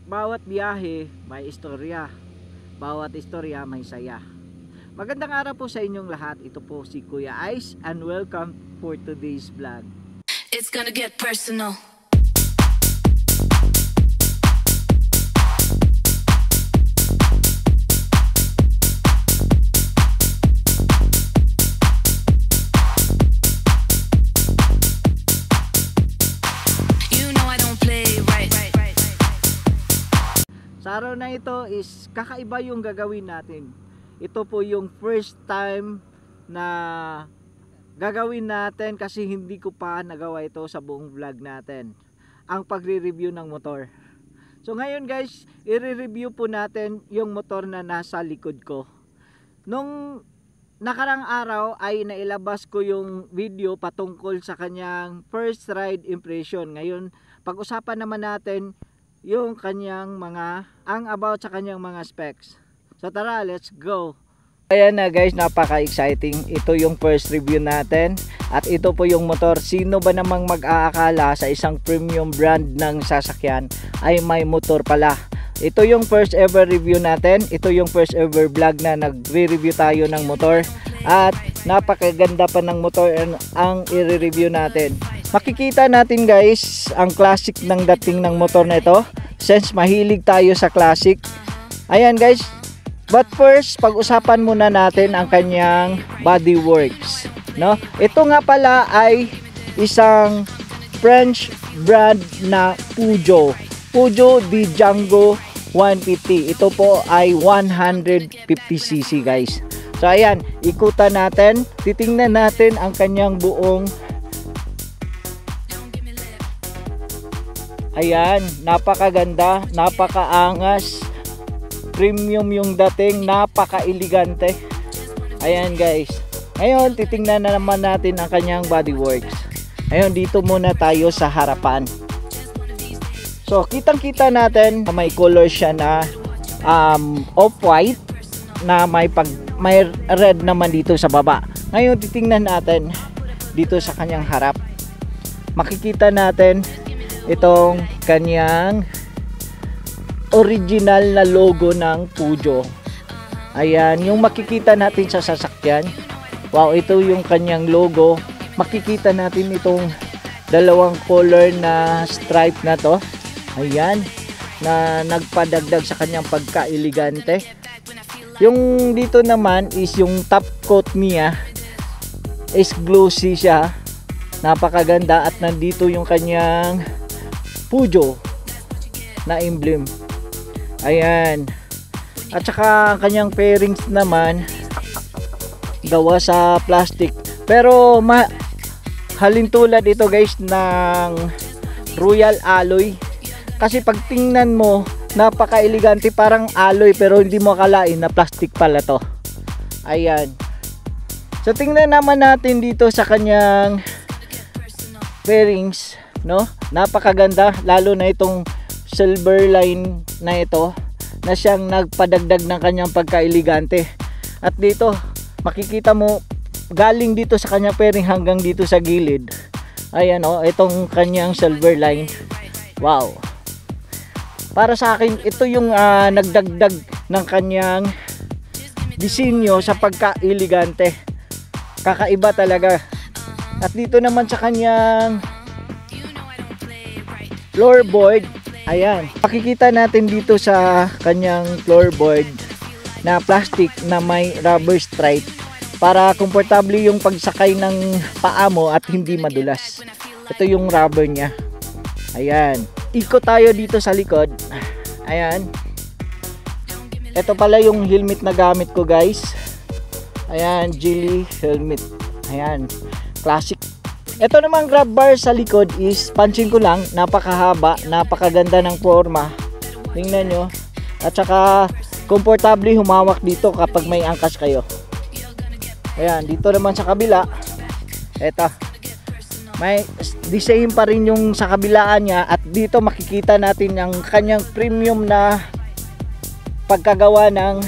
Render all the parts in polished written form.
bawat biyahe may istorya, bawat istorya may saya. Magandang araw po sa inyong lahat. Ito po si Kuya Ice and welcome for today's vlog. It's gonna get personal. Sa araw na ito is kakaiba yung gagawin natin. Ito po yung first time na gagawin natin kasi hindi ko pa nagawa ito sa buong vlog natin. Ang pagre-review ng motor. So ngayon guys, i-review po natin yung motor na nasa likod ko. Nung nakarang araw ay nailabas ko yung video patungkol sa kanyang first ride impression. Ngayon, pag-usapan naman natin yung kanyang about sa kanyang mga specs. So tara, let's go. Ayan na guys, napaka-exciting. Ito yung first review natin. At ito po yung motor. Sino ba namang mag-aakala sa isang premium brand ng sasakyan ay may motor pala. Ito yung first ever review natin. Ito yung first ever vlog na nagre-review tayo ng motor. At napakaganda pa ng motor ang i-review natin. Makikita natin guys ang classic ng dating ng motor na ito, since mahilig tayo sa classic. Ayan guys, but first pag-usapan muna natin ang kanyang bodyworks, no? Ito nga pala ay isang French brand na Peugeot di Django 150. Ito po ay 150cc guys. So ayan, ikutan natin, titingnan natin ang kanyang buong. Ayan, napakaganda, napakaangas, premium yung dating, napaka-elegante. Ayan guys. Ngayon, titingnan na naman natin ang kanyang bodyworks. Ngayon, dito muna tayo sa harapan. So, kitang-kita natin, may color siya na off-white na may red naman dito sa baba. Ngayon, titingnan natin dito sa kanyang harap. Makikita natin itong kanyang original na logo ng Peugeot. Ayan, yung makikita natin sa sasakyan. Wow, ito yung kanyang logo. Makikita natin itong dalawang color na stripe na to. Ayan, na nagpadagdag sa kanyang pagka-elegante. Yung dito naman is yung top coat niya is glossy siya. Napakaganda at nandito yung kanyang Peugeot na emblem. Ayan. At saka ang kanyang fairings naman gawa sa plastic. Pero halintulad ito guys ng Royal Alloy. Kasi pag tingnan mo, napaka-elegante, parang alloy pero hindi mo akalain na plastic pala to. Ayan. So tingnan naman natin dito sa kanyang fairings, no? Napakaganda, lalo na itong silver line na ito na siyang nagpadagdag ng kanyang pagka-elegante. At dito makikita mo galing dito sa kanyang fairing hanggang dito sa gilid. Ayan oh, itong kanyang silver line. Wow. Para sa akin ito yung nagdagdag ng kanyang disenyo sa pagka-elegante. Kakaiba talaga. At dito naman sa kanyang floorboard, ayan, makikita natin dito sa kanyang floorboard na plastic na may rubber stripe para komportable yung pagsakay ng paa mo at hindi madulas. Ito yung rubber niya. Ayan, ikot tayo dito sa likod. Ayan, ito pala yung helmet na gamit ko guys. Ayan, Geely helmet. Ayan, classic. Ito namang grab bar sa likod is, pansin ko lang, napakahaba, napakaganda ng forma. Tingnan nyo. At saka, komportable humawak dito kapag may angkas kayo. Ayan, dito naman sa kabila. Eto. May the same pa rin yung sa kabilaan niya. At dito makikita natin yung kanyang premium na pagkagawa ng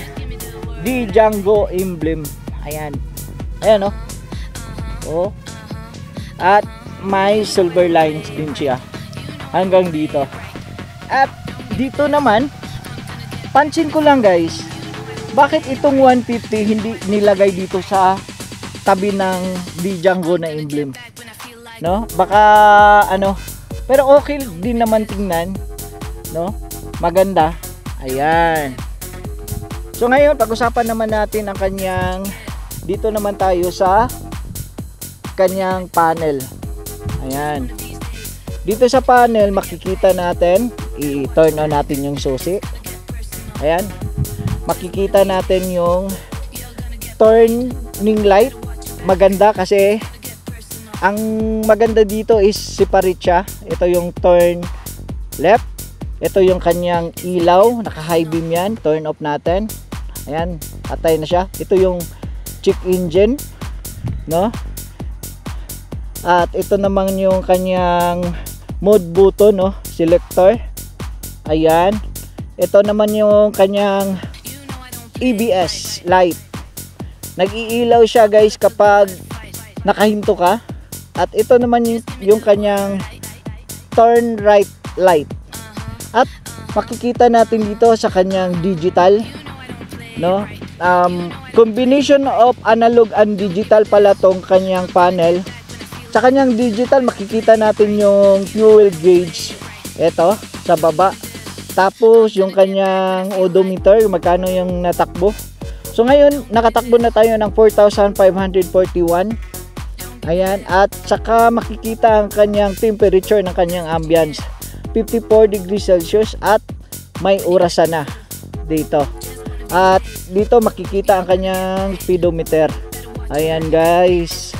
di Django emblem. Ayan. Ayan o. Oh. At may silver lines din siya hanggang dito. At dito naman, pansin ko lang guys, bakit itong 150 hindi nilagay dito sa tabi ng Django na emblem? No? Baka ano, pero okay din naman tingnan, no? Maganda. Ayan. So ngayon, pag-usapan naman natin ang kanyang, dito naman tayo sa kanyang panel. Ayan. Dito sa panel, makikita natin, i-turn on natin yung susi. Ayan. Makikita natin yung turning light. Maganda kasi ang maganda dito is separate siya. Ito yung turn left. Ito yung kanyang ilaw. Naka-high beam yan. Turn off natin. Ayan. Patay na siya. Ito yung check engine. No? At ito naman yung kanyang mode button, no? Selector. Ayan. Ito naman yung kanyang ABS light. Nag-iilaw siya guys kapag nakahinto ka. At ito naman yung kanyang turn right light. At makikita natin dito sa kanyang digital, no? Combination of analog and digital pala tong kanyang panel. Sa kanyang digital, makikita natin yung fuel gauge. Ito, sa baba. Tapos, yung kanyang odometer, magkano yung natakbo. So, ngayon, nakatakbo na tayo ng 4,541. Ayan. At saka makikita ang kanyang temperature ng kanyang ambience. 54 degrees Celsius at may orasan na dito. At dito makikita ang kanyang speedometer. Ayan guys.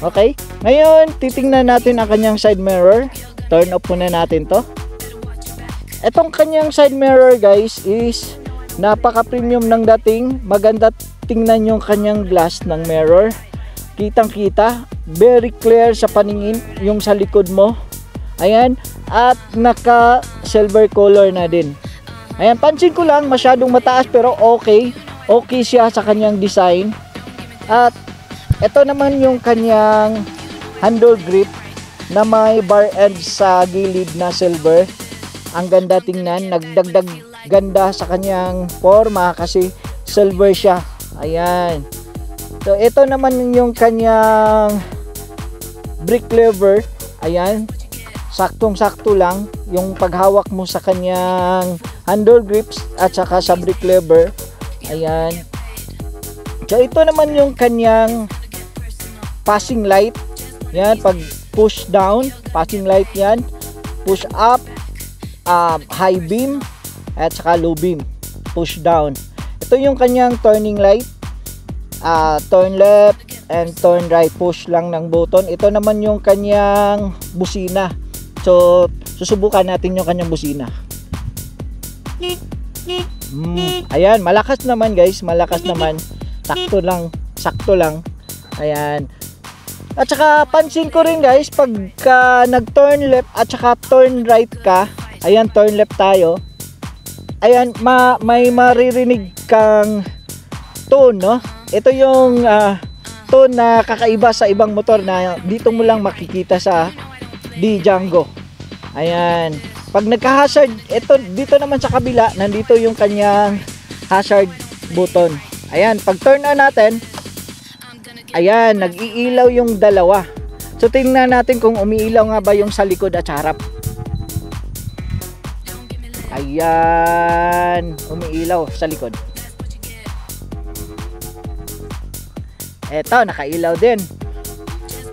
Okay. Ngayon, titingnan natin ang kanyang side mirror. Turn off muna natin to. Etong kanyang side mirror guys is napaka-premium ng dating. Maganda tingnan yung kanyang glass ng mirror. Kitang kita. Very clear sa paningin yung sa likod mo. Ayan. At naka silver color na din. Ayan. Pansin ko lang masyadong mataas pero okay. Okay siya sa kanyang design. At ito naman yung kanyang handle grip na may bar end sa gilid na silver. Ang ganda tingnan, nagdagdag ganda sa kanyang forma kasi silver siya. Ayan. So ito naman yung kanyang brake lever. Ayan. Saktong-sakto lang yung paghawak mo sa kanyang handle grips at saka sa brake lever. Ayan. So ito naman yung kanyang passing light. Yan, pag push down, passing light yan. Push up, high beam, at saka low beam. Push down. Ito yung kanyang turning light. Turn left and turn right. Push lang ng button. Ito naman yung kanyang busina. So, susubukan natin yung kanyang busina. Ayan, malakas naman guys. Malakas naman. Sakto lang. Ayan. At saka pansin ko rin guys, pagka nag-turn left at saka turn right ka, ayan, turn left tayo. Ayan, may maririnig kang tone, no? Ito yung tone na kakaiba sa ibang motor na dito mo lang makikita sa Django. Ayan. Pag nagka-hazard, ito dito naman sa kabila, nandito yung kanyang hazard button. Ayan, pag turn on natin, ayan, nag-iilaw yung dalawa. So tingnan natin kung umiilaw nga ba yung sa likod at sa harap. Ayan, umiilaw sa likod. Eto, nakailaw din.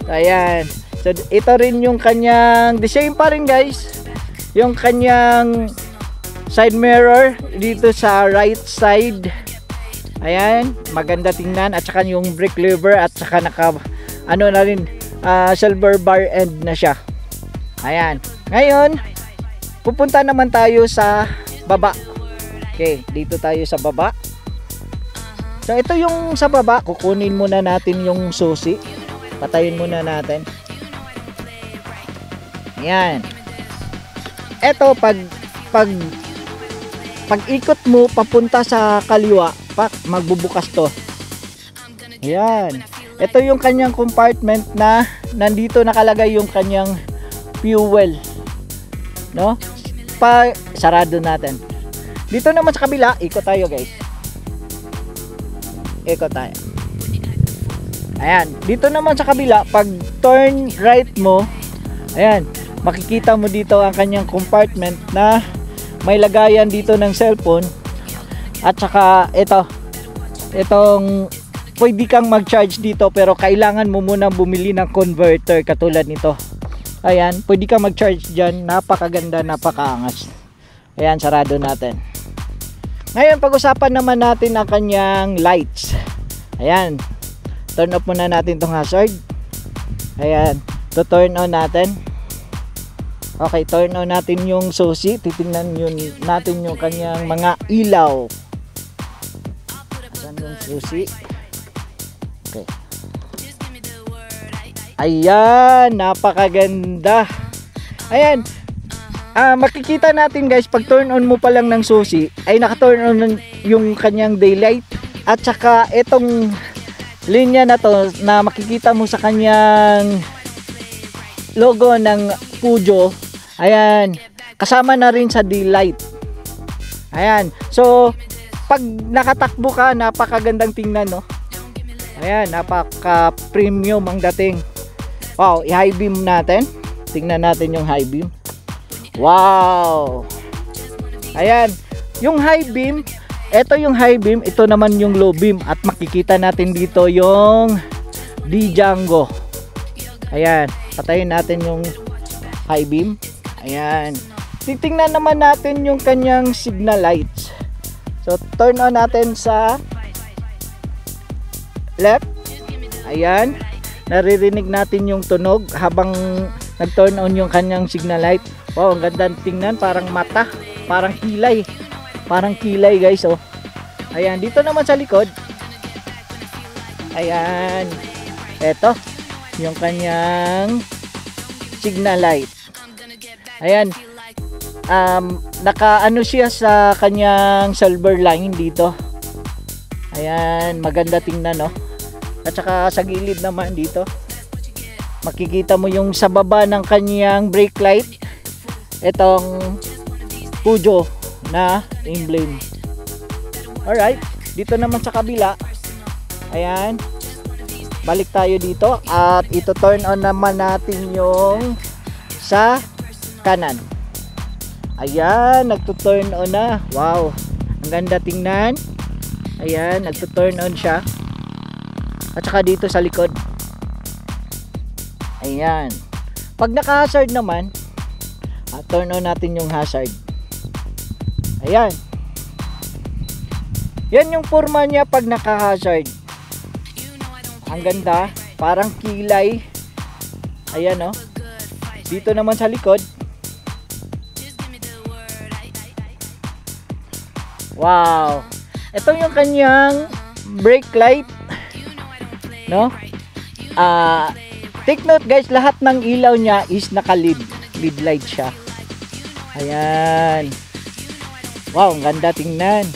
Ayan. So ito rin yung kanyang, the same pa rin guys. Yung kanyang side mirror dito sa right side. Ayan, maganda tingnan at saka yung brake lever at saka naka ano na rin silver bar end na siya. Ayan. Ngayon, pupunta naman tayo sa baba. Okay, dito tayo sa baba. So ito yung sa baba, kukunin muna natin yung susi. Patayin muna natin. Ayan. Ito pag ikot mo papunta sa kaliwa, magbubukas to. Ayan. Ito yung kanyang compartment na nandito nakalagay yung kanyang fuel. No? sarado natin. Dito naman sa kabila, ikot tayo guys. Ikot tayo. Ayan, dito naman sa kabila, pag turn right mo, ayan, makikita mo dito ang kanyang compartment na may lagayan dito ng cellphone. At saka itong pwede kang mag-charge dito, pero kailangan mo muna bumili ng converter katulad nito. Ayan, pwede kang mag-charge dyan. Napakaganda, napakaangas. Ayan, sarado natin. Ngayon, pag-usapan naman natin ang kanyang lights. Ayan, turn off muna natin itong hazard. Ayan, to turn on natin. Okay, turn on natin yung susi. Titingnan natin yung kanyang mga ilaw. Ayan yung susi. Okay. Ayan, napakaganda. Ayan, makikita natin guys, pag turn on mo pa lang ng susi, ay naka-turn on yung kanyang daylight. At saka itong linya na to na makikita mo sa kanyang logo ng Pujo, ayan, kasama na rin sa daylight. Ayan, so pag nakatakbo ka, napakagandang tingnan, no? Ayan, napaka premium ang dating. Wow, i-high beam natin. Tingnan natin yung high beam. Wow. Ayan, yung high beam, ito yung high beam, ito naman yung low beam. At makikita natin dito yung Django. Ayan, patayin natin yung high beam. Ayan, titingnan naman natin yung kanyang signal lights. So turn on natin sa left. Ayan, naririnig natin yung tunog habang nag-turn on yung kanyang signal light. Wow, ang ganda tingnan, parang mata, parang kilay. Parang kilay guys, oh. Ayan, dito naman sa likod. Ayan, eto yung kanyang signal light. Ayan, naka-ano siya sa kanyang silver line dito. Ayan, maganda tingnan, no? At saka sa gilid naman dito, makikita mo yung sa baba ng kanyang brake light, itong Pujo na emblem. Alright, dito naman sa kabila, ayan, balik tayo dito at ito turn on naman natin yung sa kanan. Ayan, nagto-turn on na. Wow, ang ganda tingnan. Ayan, nagto-turn on siya. At saka dito sa likod. Ayan. Pag naka-hazard naman, turn on natin yung hazard. Ayan. Yan yung forma niya pag naka-hazard. Ang ganda, parang kilay. Ayan, oh. Dito naman sa likod. Wow. Ito yung kanyang brake light, no? Take note guys, lahat ng ilaw niya is naka-LED light siya. Ayan. Wow, ang ganda tingnan.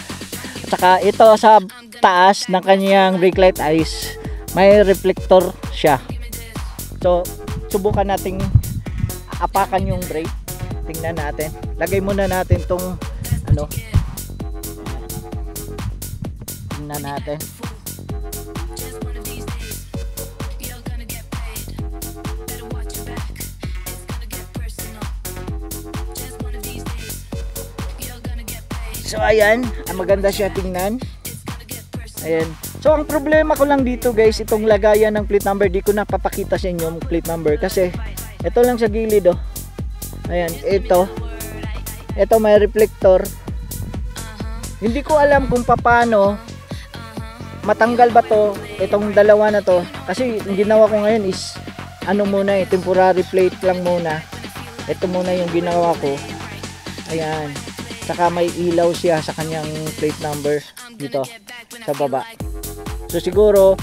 At saka ito sa taas ng kanyang brake light is may reflector siya. So, subukan nating apakan yung brake. Tingnan natin. Lagay muna natin tong ano. Tingnan natin. So ayan, maganda siya tingnan. Ayan. So ang problema ko lang dito guys, itong lagayan ng plate number, di ko napapakita sa inyo yung plate number kasi ito lang sa gilid, oh. Ayan, ito may reflector. Hindi ko alam kung paano matanggal ba to, itong dalawa na to, kasi yung ginawa ko ngayon is ano muna, temporary plate lang muna. Ito muna yung ginawa ko. Ayan, saka may ilaw siya sa kanyang plate number dito sa baba. So siguro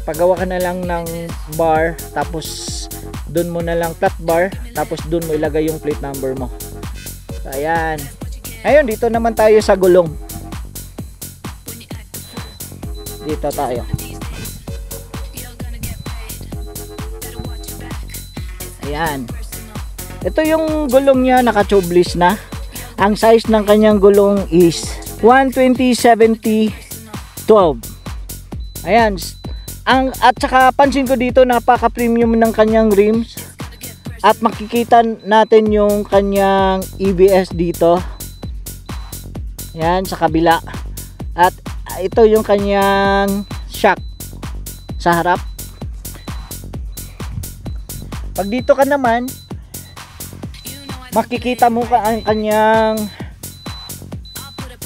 paggawa ka na lang ng bar, tapos dun mo na lang flat bar, tapos dun mo ilagay yung plate number mo. So ayan. Ngayon dito naman tayo sa gulong. Dito tayo. Ayan. Ito yung gulong niya, naka-tubeless na. Ang size ng kanyang gulong is 120/70/12. Ayan. At saka pansin ko dito, napaka-premium ng kanyang rims. At makikita natin yung kanyang EBS dito. Ayan, sa kabila. At ito yung kanyang shock sa harap. Pag dito ka naman, makikita mo ang kanyang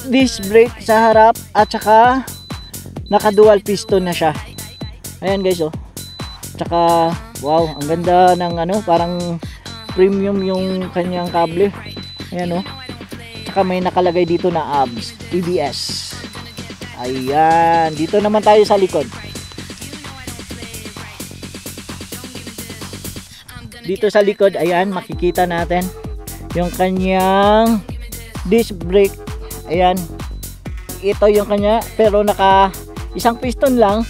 disc brake sa harap at saka naka dual piston na siya. Ayan guys, oh. Tsaka wow, ang ganda ng parang premium yung kanyang kable. Ayan, oh. Tsaka may nakalagay dito na ABS, EBS. Ayan, dito naman tayo sa likod. Dito sa likod, ayan, makikita natin yung kanyang disc brake. Ayan, ito yung kanya, pero naka isang piston lang.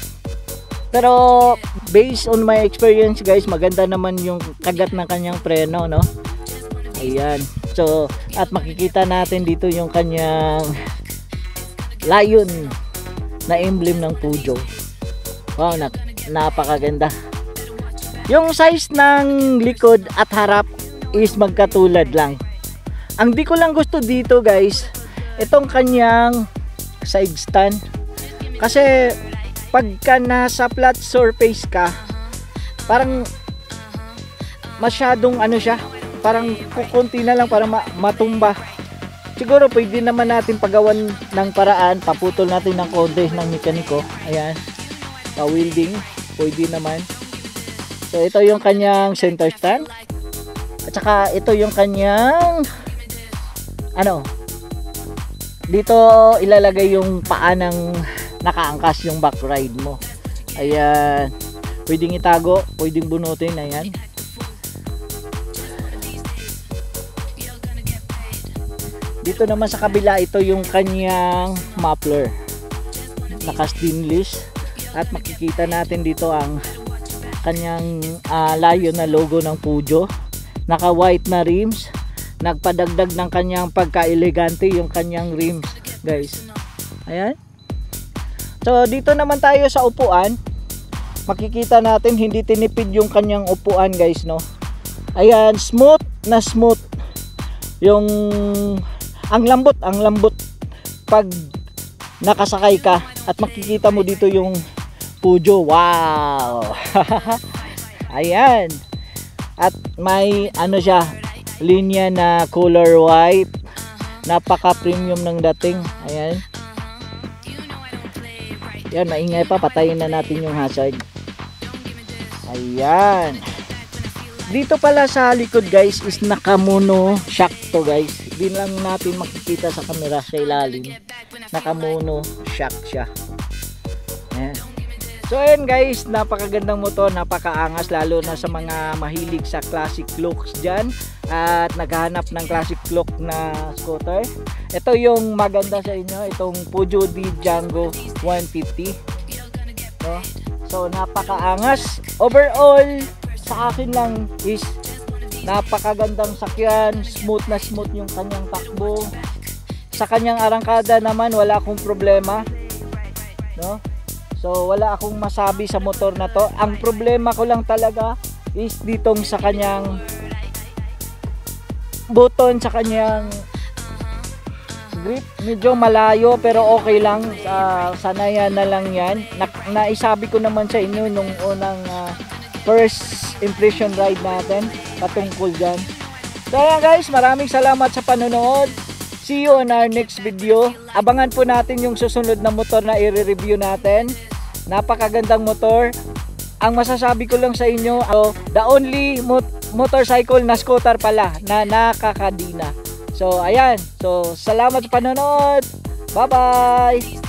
Pero based on my experience guys, maganda naman yung kagat ng kanyang preno, no? Ayan. So, at makikita natin dito yung kanyang lion na emblem ng Peugeot. Wow, napakaganda. Yung size ng likod at harap is magkatulad lang. Ang di ko lang gusto dito guys, itong kanyang side stand. Kasi pagka nasa flat surface ka, parang masyadong siya, parang kukunti na lang para matumba. Siguro pwede naman natin pagawan ng paraan, paputol natin ng konti ng mekaniko. Ayan, pa-welding, pwede naman. So ito yung kanyang center stand. At saka ito yung kanyang dito ilalagay yung paa ng nakaangkas yung back ride mo. Ayan, pwedeng itago, pwedeng bunutin. Ayan, dito naman sa kabila, ito yung kanyang muffler, naka stainless. At makikita natin dito ang kanyang lion na logo ng Peugeot. Naka white na rims, nagpadagdag ng kanyang pagka-elegante yung kanyang rims guys. Ayan. So dito naman tayo sa upuan. Makikita natin hindi tinipid yung kanyang upuan guys, no? Ayan, smooth na smooth. Yung ang lambot pag nakasakay ka. At makikita mo dito yung Peugeot. Wow. Ayan. At may siya, linya na color white. Napaka premium ng dating. Ayan. Yan, maingay pa, patayin na natin yung hazard. Ayan. Dito pala sa likod guys is nakamono shock to guys. Hindi lang natin makikita sa camera sa ilalim. Nakamono shock siya. Ayan. So ayan guys, napakagandang motor, napakaangas, lalo na sa mga mahilig sa classic looks dyan at naghahanap ng classic look na scooter. Ito yung maganda sa inyo, itong Peugeot D Django 150, no? So napakaangas. Overall sa akin lang is napakagandang sakyan, smooth na smooth yung kanyang takbo. Sa kanyang arangkada naman wala akong problema, no? So wala akong masabi sa motor na to. Ang problema ko lang talaga is ditong sa kanyang button, sa kanyang grip. Medyo malayo pero okay lang. Sanayan na lang yan. Naisabi ko naman sa inyo nung unang first impression ride natin patungkol dyan. So ayan guys, maraming salamat sa panonood. See you on our next video. Abangan po natin yung susunod na motor na i-review natin. Napakagandang motor. Ang masasabi ko lang sa inyo, the only motorcycle na scooter pala na nakakadina. So ayan, so salamat sa panonood. Bye bye.